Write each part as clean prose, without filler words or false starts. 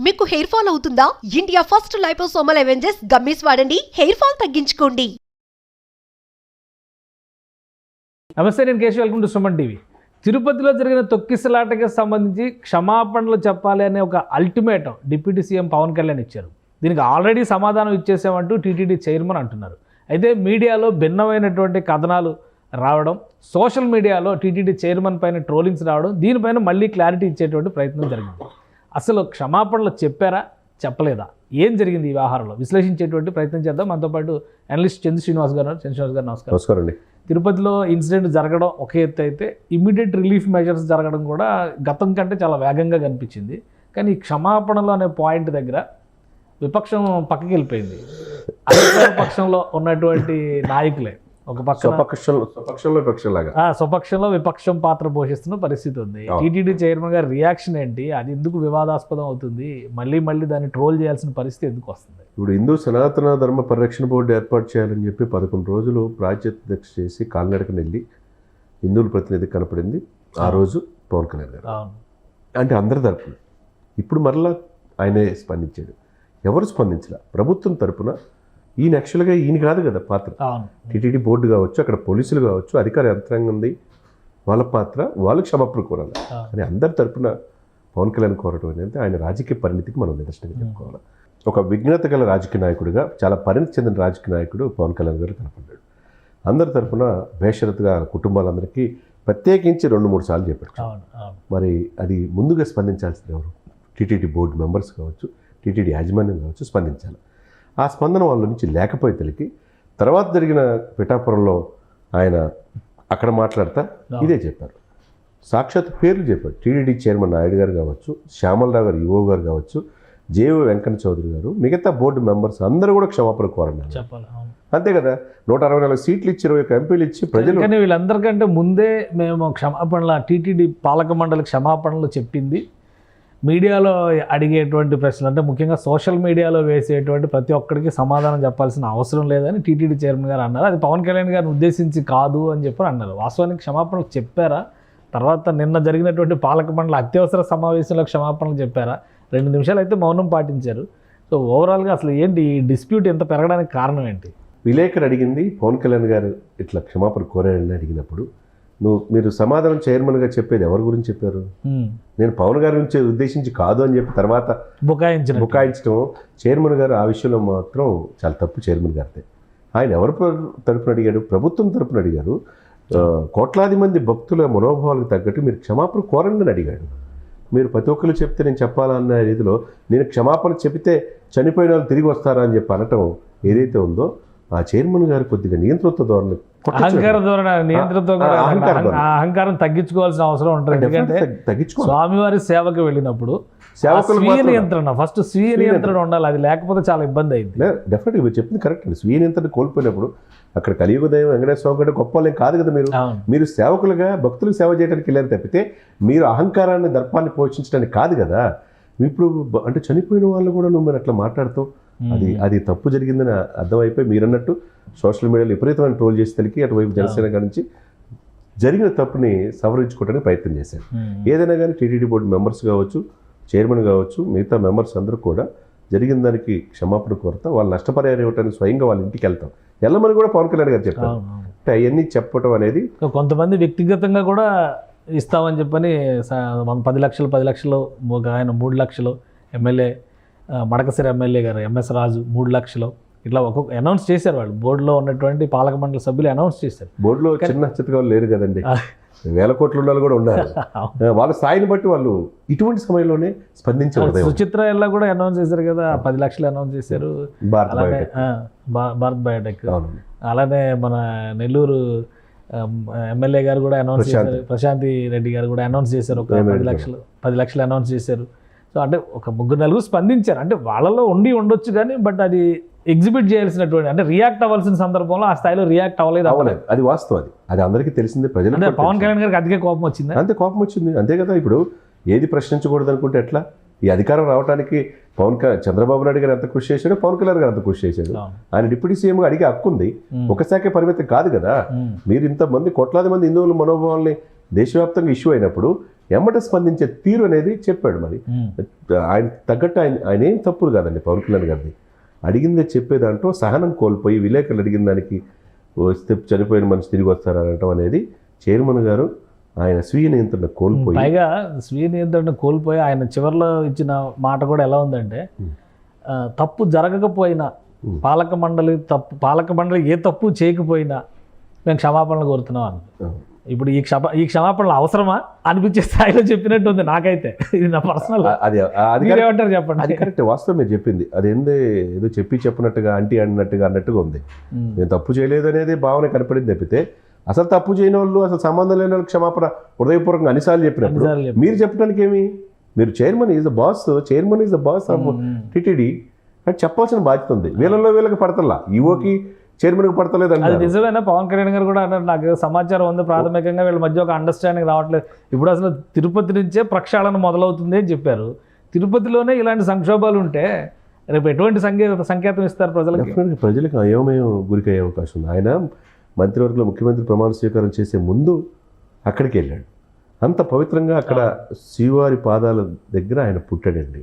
మీకు hair fall అవుతుందా? India first liposomal Avengers gummies వాడండి, హెయిర్ ఫాల్ తగ్గించుకోండి. నమస్తే, నేను Keshav. Welcome to Suman TV. తిరుపతిలో జరిగిన తొక్కిసలాటకి సంబంధించి క్షమాపణలు చెప్పాలి అనే ఒక ultimatum deputy CM Pawan Kalyan ఇచ్చారు. దీనికి ఆల్రెడీ సమాధానం ఇచ్చేసామంటూ టీటీడీ చైర్మన్ అంటున్నారు. అయితే మీడియాలో భిన్నమైనటువంటి కథనాలు రావడం, సోషల్ మీడియాలో టీటీడీ చైర్మన్ పైన ట్రోలింగ్స్ రావడం, దీనిపైన మళ్ళీ క్లారిటీ ఇచ్చేటువంటి ప్రయత్నం జరిగింది. అసలు క్షమాపణలు చెప్పారా, చెప్పలేదా, ఏం జరిగింది ఈ వ్యవహారంలో విశ్లేషించేటువంటి ప్రయత్నం చేద్దాం. మనతో పాటు అనలిస్ట్ చంద్ర శ్రీనివాస్ గారు. శ్రీనివాస్ గారు నమస్కారం. నమస్కారం అండి. తిరుపతిలో ఇన్సిడెంట్ జరగడం ఒక ఎత్తు అయితే, ఇమ్మీడియట్ రిలీఫ్ మెజర్స్ జరగడం కూడా గతం కంటే చాలా వేగంగా కనిపించింది. కానీ ఈ క్షమాపణలు అనే పాయింట్ దగ్గర విపక్షం పక్కకి వెళ్ళిపోయింది. అధికార పక్షంలో ఉన్నటువంటి నాయకులే ఒక స్వపక్షంలో విపక్షం పాత్ర పోషిస్తున్న పరిస్థితి ఉంది. టీటీడీ చైర్మన్ గారి రియాక్షన్ ఏంటి? అది ఎందుకు వివాదాస్పదం అవుతుంది? మళ్ళీ దాన్ని ట్రోల్ చేయాల్సిన పరిస్థితి ఎందుకు వస్తుంది? ఇప్పుడు హిందూ సనాతన ధర్మ పరిరక్షణ బోర్డు ఏర్పాటు చేయాలని చెప్పి 11 రోజులు ప్రాచ్యదీక్ష చేసి కాలినడకన వెళ్ళి హిందువుల ప్రతినిధి కనపడింది ఆ రోజు పవన్ కళ్యాణ్ గారు. అంటే అందరి తరపున ఇప్పుడు మరలా ఆయనే స్పందించాడు. ఎవరు స్పందించలే. ప్రభుత్వం తరపున ఈయన యాక్చువల్గా ఈయన కాదు కదా పాత్ర. టీటీడీ బోర్డు కావచ్చు, అక్కడ పోలీసులు కావచ్చు, అధికార యంత్రాంగం ఉంది, వాళ్ళ పాత్ర, వాళ్ళు క్షమాపణ కోరాలి. కానీ అందరి తరపున పవన్ కళ్యాణ్ కోరడం అనేది ఆయన రాజకీయ పరిణితికి మనం నిదర్శనంగా చెప్పుకోవాలి. ఒక విజ్ఞత గల రాజకీయ నాయకుడిగా, చాలా పరిణితి చెందిన రాజకీయ నాయకుడు పవన్ కళ్యాణ్ గారు కనపడ్డాడు. అందరి తరపున బేషరతుగా కుటుంబాలందరికీ ప్రత్యేకించి 2-3 సార్లు చెప్పాడు. మరి అది ముందుగా స్పందించాల్సింది ఎవరు? టీటీడీ బోర్డు మెంబర్స్ కావచ్చు, టీటీడీ యాజమాన్యం కావచ్చు స్పందించాలి. ఆ స్పందన వాళ్ళ నుంచి లేకపోయేతలకి తర్వాత జరిగిన పిఠాపురంలో ఆయన అక్కడ మాట్లాడతా ఇదే చెప్పారు. సాక్షాత్ పేర్లు చెప్పారు. టీటీడీ చైర్మన్ నాయుడు గారు కావచ్చు, శ్యామలరావు గారు ఈవో గారు కావచ్చు, జేఓ వెంకన్న చౌదరి గారు, మిగతా బోర్డు మెంబర్స్ అందరూ కూడా క్షమాపణ కోరన్నారు. అంతే కదా. 164 సీట్లు ఇచ్చి 21 ఎంపీలు ఇచ్చి ప్రజలు. కానీ వీళ్ళందరికంటే ముందే మేము క్షమాపణల టీటీడీ పాలక మండలి క్షమాపణలు చెప్పింది. మీడియాలో అడిగేటువంటి ప్రశ్నలు, అంటే ముఖ్యంగా సోషల్ మీడియాలో వేసేటువంటి ప్రతి ఒక్కరికి సమాధానం చెప్పాల్సిన అవసరం లేదని టీటీడీ చైర్మన్ గారు అన్నారు. అది పవన్ కళ్యాణ్ గారిని ఉద్దేశించి కాదు అని చెప్పి అన్నారు. వాస్తవానికి క్షమాపణలు చెప్పారా? తర్వాత నిన్న జరిగినటువంటి పాలక మండలి అత్యవసర సమావేశంలో క్షమాపణలు చెప్పారా? 2 నిమిషాలు అయితే మౌనం పాటించారు. సో ఓవరాల్గా అసలు ఏంటి ఈ డిస్ప్యూట్ ఎంత పెరగడానికి కారణం ఏంటి? విలేకరు అడిగింది పవన్ కళ్యాణ్ గారు ఇట్లా క్షమాపణ కోరారని అడిగినప్పుడు మీరు సమాధానం చైర్మన్గా చెప్పేది ఎవరి గురించి చెప్పారు? నేను పవన్ గారి నుంచి ఉద్దేశించి కాదు అని చెప్పి తర్వాత బుకాయించడం చైర్మన్ గారు ఆ విషయంలో మాత్రం చాలా తప్పు. చైర్మన్ గారితే ఆయన ఎవరి తరపున అడిగాడు? ప్రభుత్వం తరపున అడిగారు. కోట్లాది మంది భక్తుల మనోభావాలకు తగ్గట్టు మీరు క్షమాపణ కోరండి అని అడిగాడు. మీరు ప్రతి ఒక్కరు చెప్తే నేను చెప్పాలన్న రీతిలో నేను క్షమాపణ చెబితే చనిపోయిన వాళ్ళు తిరిగి వస్తారా అని చెప్పి అనటం ఏదైతే ఉందో, ఆ చైర్మన్ గారు కొద్దిగా నియంత్రిత ధోరణి, అహంకారం తగ్గించుకోవాల్సిన అవసరం ఉంటుంది. ఎందుకంటే స్వామివారి సేవకు వెళ్ళినప్పుడు స్వీయ నియంత్రణ ఉండాలి. అది లేకపోతే చాలా ఇబ్బంది అయింది. డెఫినెట్గా మీరు చెప్పింది కరెక్ట్ అండి. స్వీయ నియంత్రణ కోల్పోయినప్పుడు అక్కడ కలియుగ దైవం వెంకటేశ్వర స్వామి కంటే గొప్ప వాళ్ళేం కాదు కదా. మీరు సేవకులుగా భక్తులకు సేవ చేయడానికి వెళ్ళారు తప్పితే మీరు అహంకారాన్ని, దర్పాన్ని పోషించడానికి కాదు కదా. ఇప్పుడు అంటే చనిపోయిన వాళ్ళు కూడా నువ్వు మీరు అట్లా మాట్లాడుతావు, అది తప్పు జరిగిందని అర్థమైపోయి మీరన్నట్టు సోషల్ మీడియాలో విపరీతమైన ట్రోల్ చేసి తెలికి అటువైపు జనసేన కాడి నుంచి జరిగిన తప్పుని సవరించుకోవడానికి ప్రయత్నం చేశారు. ఏదైనా కానీ టీటీడీ బోర్డు మెంబర్స్ కావచ్చు, చైర్మన్ కావచ్చు, మిగతా మెంబర్స్ అందరూ కూడా జరిగిన దానికి క్షమాపణ కోరతా, వాళ్ళు నష్టపరిహారం ఇవ్వడానికి స్వయంగా వాళ్ళ ఇంటికి వెళ్తాం, వెళ్ళమని కూడా పవన్ కళ్యాణ్ గారు చెప్పారు. అంటే అవన్నీ చెప్పడం అనేది కొంతమంది వ్యక్తిగతంగా కూడా ఇస్తామని చెప్పని 10 లక్షలు ఆయన 3 లక్షలు, ఎమ్మెల్యే మడకసిరి ఎమ్మెల్యే గారు ఎంఎస్ రాజు 3 లక్షలు ఇట్లా ఒక్కొక్క అనౌన్స్ చేశారు. వాళ్ళు బోర్డులో ఉన్నటువంటి పాలక మండలి సభ్యులు అనౌన్స్ చేశారు. బోర్డులో చిన్న చిత్తగా లేరు కదండి, వేల కోట్ల ఉండాలి కూడా ఉన్నారు. వాళ్ళ స్థాయిని బట్టి వాళ్ళు ఇటువంటి సమయంలోనే స్పందించారు. సుచిత్ర ఎలా కూడా అనౌన్స్ చేశారు కదా, 10 లక్షలు అనౌన్స్ చేశారు. భారత్ బయోటెక్. అలానే మన నెల్లూరు ఎమ్మెల్యే గారు కూడా అనౌన్స్ చేశారు. ప్రశాంతి రెడ్డి గారు కూడా అనౌన్స్ చేశారు. ఒక 10 లక్షలు అనౌన్స్ చేశారు. సో అంటే ఒక 3-4 స్పందించారు. అంటే వాళ్ళలో ఉండొచ్చు కానీ బట్ అది ఎగ్జిబిట్ చేయాల్సినటువంటి, అంటే రియాక్ట్ అవ్వాల్సిన సందర్భంలో ఆ స్థాయిలో రియాక్ట్ అవ్వలేదు. అది వాస్తవం. అది అందరికీ తెలిసిందే. ప్రజలు పవన్ కళ్యాణ్ గారికి అదిగే కోపం వచ్చింది. అంతే కోపం వచ్చింది, అంతే కదా. ఇప్పుడు ఏది ప్రశ్నించకూడదు అనుకుంటే ఎట్లా? ఈ అధికారం రావడానికి చంద్రబాబు నాయుడు గారు ఎంత కృషి చేశాడో పవన్ కళ్యాణ్ గారు అంత కృషి చేశాడు. ఆయన డిప్యూటీ సీఎంగా అడిగే హక్కు ఉంది. ఒక శాఖ పరిమితం కాదు కదా. మీరు ఇంతమంది కోట్లాది మంది హిందువుల మనోభావాల్ని దేశవ్యాప్తంగా ఇష్యూ అయినప్పుడు ఎమ్మట స్పందించే తీరు అనేది చెప్పాడు. మరి ఆయన తగ్గట్టు ఆయన ఏం తప్పులు కాదండి పవన్ కళ్యాణ్ గారిది. అడిగిందే చెప్పే దాంట్లో సహనం కోల్పోయి విలేకరులు అడిగిన దానికి వస్తే చనిపోయిన మనిషి తిరిగి వస్తారనటం అనేది చైర్మన్ గారు ఆయన స్వీయ నియంత్రణ కోల్పోయి, పైగా స్వీయ నియంత్రణ కోల్పోయి ఆయన చివరిలో ఇచ్చిన మాట కూడా ఎలా ఉందంటే, తప్పు జరగకపోయినా పాలక మండలి ఏ తప్పు చేయకపోయినా మేము క్షమాపణలు కోరుతున్నాం అన్న. ఇప్పుడు ఈ క్షమాపణలు అవసరమా అనిపించే స్థాయిలో చెప్పినట్టు ఉంది నాకైతే. ఇది నా పర్సనల్. అది ఏమంటారు చెప్పండి. అది కరెక్ట్, వాస్తవం మీరు చెప్పింది. అది ఏదో చెప్పినట్టుగా అన్నట్టుగా ఉంది. నేను తప్పు చేయలేదు అనేది భావన కనపడింది తప్పితే అసలు తప్పు చేయని వాళ్ళు, అసలు సంబంధం లేని వాళ్ళు క్షమాపణ హృదయపూర్వకంగా అన్నిసార్లు చెప్పినప్పుడు మీరు చెప్పడానికి ఏమి, మీరు chairman is the boss of TTD అని చెప్పాల్సిన బాధ్యత ఉంది. వీళ్ళకి పడతల్లా, ఈవోకి చైర్మన్కి పడతలేదు అది నిజమేనా? పవన్ కళ్యాణ్ గారు కూడా అన్నారు, నాకు సమాచారం ఉంది, ప్రాథమికంగా వీళ్ళ మధ్య ఒక అండర్స్టాండింగ్ రావట్లేదు. ఇప్పుడు అసలు తిరుపతి నుంచే ప్రక్షాళన మొదలవుతుంది అని చెప్పారు. తిరుపతిలోనే ఇలాంటి సంక్షోభాలు ఉంటే రేపు ఎటువంటి సంకేతం ఇస్తారు ప్రజలకు అయోమయం గురికయ్యే అవకాశం ఉంది. ఆయన మంత్రివర్గంలో ముఖ్యమంత్రి ప్రమాణ స్వీకారం చేసే ముందు అక్కడికి వెళ్ళాడు. అంత పవిత్రంగా అక్కడ శ్రీవారి పాదాల దగ్గర ఆయన పుట్టాడండి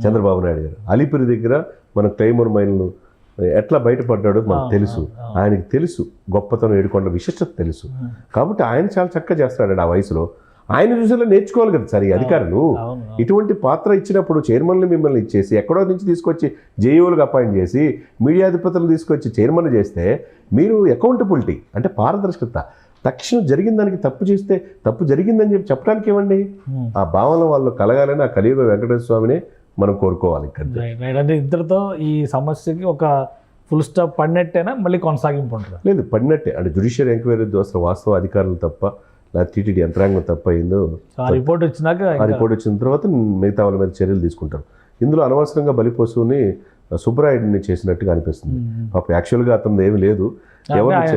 చంద్రబాబు నాయుడు గారు. అలిపిరి దగ్గర మన క్లైమర్ మైన్లు ఎట్లా బయటపడ్డాడో మనకు తెలుసు. ఆయనకి తెలుసు గొప్పతనం, ఏడుకొండ విశిష్టత తెలుసు. కాబట్టి ఆయన చాలా చక్కగా చేస్తాడు ఆ వయసులో. ఆయన చూసేలా నేర్చుకోవాలి కదా సార్ ఈ అధికారులు. ఇటువంటి పాత్ర ఇచ్చినప్పుడు చైర్మన్లు మిమ్మల్ని ఇచ్చేసి ఎక్కడో నుంచి తీసుకొచ్చి జేఈఓలకు అపాయింట్ చేసి మీడియా అధిపతులు తీసుకొచ్చి చైర్మన్ చేస్తే మీరు అకౌంటబిలిటీ అంటే పారదర్శకత, తక్షణం జరిగిన దానికి తప్పు చేస్తే తప్పు జరిగిందని చెప్పడానికి ఇవ్వండి. ఆ భావన వాళ్ళు కలగాలని ఆ కలియుగ వెంకటేశ్వర స్వామినే మనం కోరుకోవాలి. అంటే ఇద్దరితో ఈ సమస్యకి ఒక ఫుల్ స్టాప్ పడినట్టేనా, మళ్ళీ కొనసాగింపు ఉంటుంది? లేదు, పడినట్టే. అంటే జ్యుడిషియల్ ఎంక్వైరీ ద్వారా వాస్తవ అధికారులు తప్ప లేదా టీటీడీ యంత్రాంగం తప్ప అయిందో రిపోర్ట్ వచ్చిన తర్వాత మిగతా వాళ్ళ మీద చర్యలు తీసుకుంటారు. ఇందులో అనవసరంగా బలిపశువుని సుబ్బరాయుడిని చేసినట్టుగా అనిపిస్తుంది. పాప యాక్చువల్గా అతను ఏమి లేదు,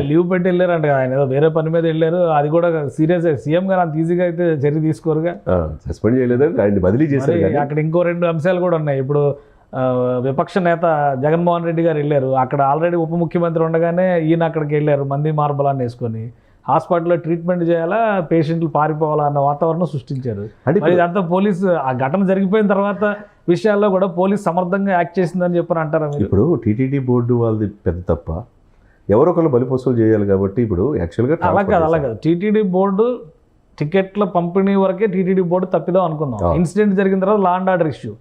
లీవ్ పెట్టి వెళ్ళారు అంటే ఆయన ఏదో వేరే పని మీద వెళ్ళారు. అది కూడా సీరియస్. సీఎం గారు అంత ఈజీగా అయితే చర్య తీసుకోరుగా, సస్పెండ్ చేయలేదంటే ఆయన బదిలీ చేశారు. అక్కడ ఇంకో 2 అంశాలు కూడా ఉన్నాయి. ఇప్పుడు విపక్ష నేత జగన్మోహన్ రెడ్డి గారు వెళ్ళారు, అక్కడ ఆల్రెడీ ఉప ముఖ్యమంత్రి ఉండగానే ఈయన అక్కడికి వెళ్ళారు మంది మార్బలాన్ని వేసుకొని. హాస్పిటల్లో ట్రీట్మెంట్ చేయాలా, పేషెంట్లు పారిపోవాలా అన్న వాతావరణం సృష్టించారు. మరి ఇదంతా పోలీసు ఆ ఘటన జరిగిపోయిన తర్వాత విషయాల్లో కూడా పోలీసు సమర్థంగా యాక్ట్ చేసిందని చెప్పని అంటారా? ఇప్పుడు టీటీడీ బోర్డు వాళ్ళది పెద్ద తప్ప, ఎవరొకరు బలిపశువులు చేయాలి కాబట్టి ఇప్పుడు యాక్చువల్గా అలా కాదు. టీటీడీ బోర్డు టికెట్ల పంపిణీ వరకే టీటీడీ బోర్డు తప్పిదాం అనుకుందాం. ఇన్సిడెంట్ జరిగిన తర్వాత law and order issue,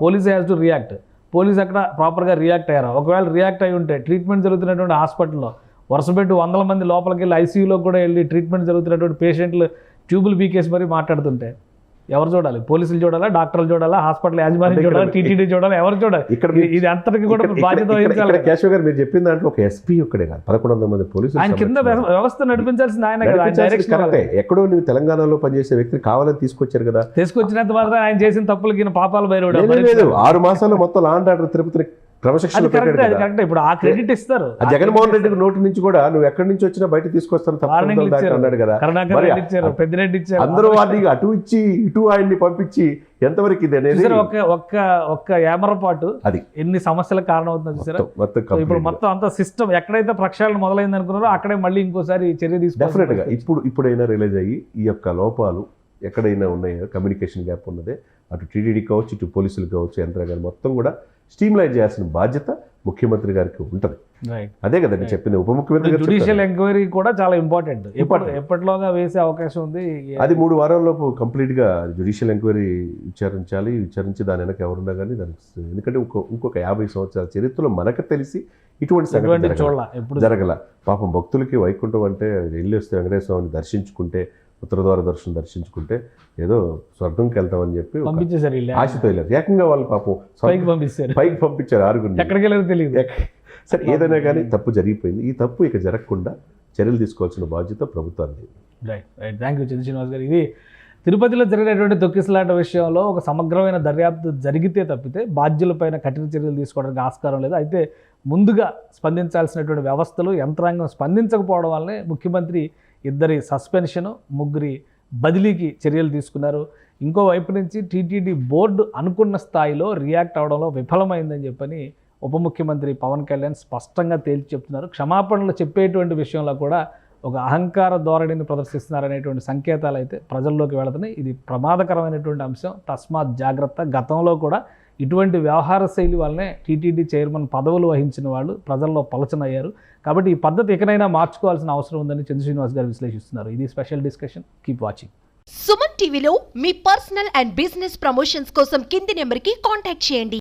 police has to react. Police అక్కడ ప్రాపర్గా రియాక్ట్ అయ్యారా? ఒకవేళ రియాక్ట్ అయి ఉంటే ట్రీట్మెంట్ జరుగుతున్నటువంటి హాస్పిటల్లో వరుసపెట్టి 100 మంది లోపలికి వెళ్ళి ఐసీయూలో కూడా వెళ్ళి ట్రీట్మెంట్ జరుగుతున్నటువంటి పేషెంట్లు ట్యూబులు పీకేసి మరీ మాట్లాడుతుంటే ఎవరు చూడాలి? పోలీసులు చూడాలా, డాక్టర్లు చూడాలా, హాస్పిటల్ యాజమాన్యం చూడాలి, టీటీడీ చూడాలి, ఎవరు చూడాలి? ఇది అంతటికి కూడా బాధ్యత వహించాలి. కేశవ్ గారు మీరు చెప్పిన దాంట్లో ఒక ఎస్పీ ఒక్కడే కాదు, 1100 మంది పోలీసులు ఆయన కింద వ్యవస్థ నడిపించాల్సింది ఆయన. ఎక్కడో నువ్వు తెలంగాణలో పనిచేసే వ్యక్తిని కావాలని తీసుకొచ్చారు కదా, తీసుకొచ్చినంత మాత్రం ఆయన చేసిన తప్పులకి పాపాలు బయట లేదు. 6 మాసాల్లో మొత్తం లా అండ్ ఆర్డర్ తిరుపతిని క్రమశిక్షణ ఇప్పుడు ఆ క్రెడిట్ ఇస్తారు. జగన్మోహన్ రెడ్డి నోటి నుంచి కూడా నువ్వు ఎక్కడి నుంచి వచ్చినా బయట తీసుకొస్తాను అన్నాడు కదా. అందరూ వాటిని అటు ఇచ్చి ఇటు ఆయన్ని పంపించి ఎంతవరకు ఇది అనేది ఒక్క ఏమరపాటు అది ఎన్ని సమస్యలకు కారణం అవుతుంది సార్. ఇప్పుడు మొత్తం అంత సిస్టమ్ ఎక్కడైతే ప్రక్షాళన మొదలైంది అనుకున్నారో అక్కడే మళ్ళీ ఇంకోసారి చర్య తీసుకుంటారు. డెఫినెట్ గా ఇప్పుడైనా రియలైజ్ అయ్యి ఈ యొక్క లోపాలు ఎక్కడైనా ఉన్నాయో, కమ్యూనికేషన్ గ్యాప్ ఉన్నదే, అటు టీటీడీ కావచ్చు, ఇటు పోలీసులు కావచ్చు, యంత్రాంగాలు మొత్తం కూడా స్ట్రీమ్లైన్ చేయాల్సిన బాధ్యత ముఖ్యమంత్రి గారికి ఉంటుంది. అదే కదండి చెప్పింది ఉప ముఖ్యమంత్రి గారు. జ్యుడిషియల్ ఎంక్వైరీ కూడా చాలా ఇంపార్టెంట్. ఎప్పటిలోగా వేసే అవకాశం ఉంది. అది 3 వారాల్లోపు కంప్లీట్గా జ్యుడిషియల్ ఎంక్వైరీ విచారించి దాని వెనక ఎవరున్నా కానీ దానికి, ఎందుకంటే ఇంకొక 50 సంవత్సరాల చరిత్రలో మనకు తెలిసి ఇటువంటి సంఘటన జరగల. పాపం భక్తులకి వైకుంఠం అంటే వెళ్ళి వస్తే వెంకటేశ్వర స్వామిని దర్శించుకుంటే, ఉత్తరద్వార దర్శనం దర్శించుకుంటే ఏదో స్వర్గంకి వెళ్తామని చెప్పి ఆశతో వెళ్ళారు. ఏకంగా వాళ్ళు పాపం పైకి పంపించారు 6 ఎక్కడికి వెళ్ళారో తెలియదు. సరే, ఏదైనా కానీ తప్పు జరిగిపోయింది. ఈ తప్పు ఇక జరగకుండా చర్యలు తీసుకోవాల్సిన బాధ్యత ప్రభుత్వాన్ని. రైట్. థ్యాంక్ యూ చంద్ర శ్రీనివాస్ గారు. ఇది తిరుపతిలో జరిగినటువంటి తొక్కిసలాట విషయంలో ఒక సమగ్రమైన దర్యాప్తు జరిగితే తప్పితే బాధ్యులపైన కఠిన చర్యలు తీసుకోవడానికి ఆస్కారం లేదు. అయితే ముందుగా స్పందించాల్సినటువంటి వ్యవస్థలు, యంత్రాంగం స్పందించకపోవడం వల్లనే ముఖ్యమంత్రి 2 సస్పెన్షను, 3 బదిలీకి చర్యలు తీసుకున్నారు. ఇంకోవైపు నుంచి టీటీడీ బోర్డు అనుకున్న స్థాయిలో రియాక్ట్ అవడంలో విఫలమైందని చెప్పని ఉప ముఖ్యమంత్రి పవన్ కళ్యాణ్ స్పష్టంగా తేల్చి చెప్తున్నారు. క్షమాపణలు చెప్పేటువంటి విషయంలో కూడా ఒక అహంకార ధోరణిని ప్రదర్శిస్తున్నారనేటువంటి సంకేతాలు అయితే ప్రజల్లోకి వెళుతున్నాయి. ఇది ప్రమాదకరమైనటువంటి అంశం. తస్మాత్ జాగ్రత్త. గతంలో కూడా ఇటువంటి వ్యవహార శైలి వల్లనే టీటీడీ చైర్మన్ పదవులు వహించిన వాళ్ళు ప్రజల్లో పలచనయ్యారు. కాబట్టి ఈ పద్ధతి ఎక్కడైనా మార్చుకోవాల్సిన అవసరం ఉందని చంద్ర శ్రీనివాస్ గారు విశ్లేషిస్తున్నారు. ఇది special discussion. Keep watching. Suman టీవీలో మీ పర్సనల్ అండ్ బిజినెస్ ప్రమోషన్స్ కోసం కింది నెంబర్కి కాంటాక్ట్ చేయండి.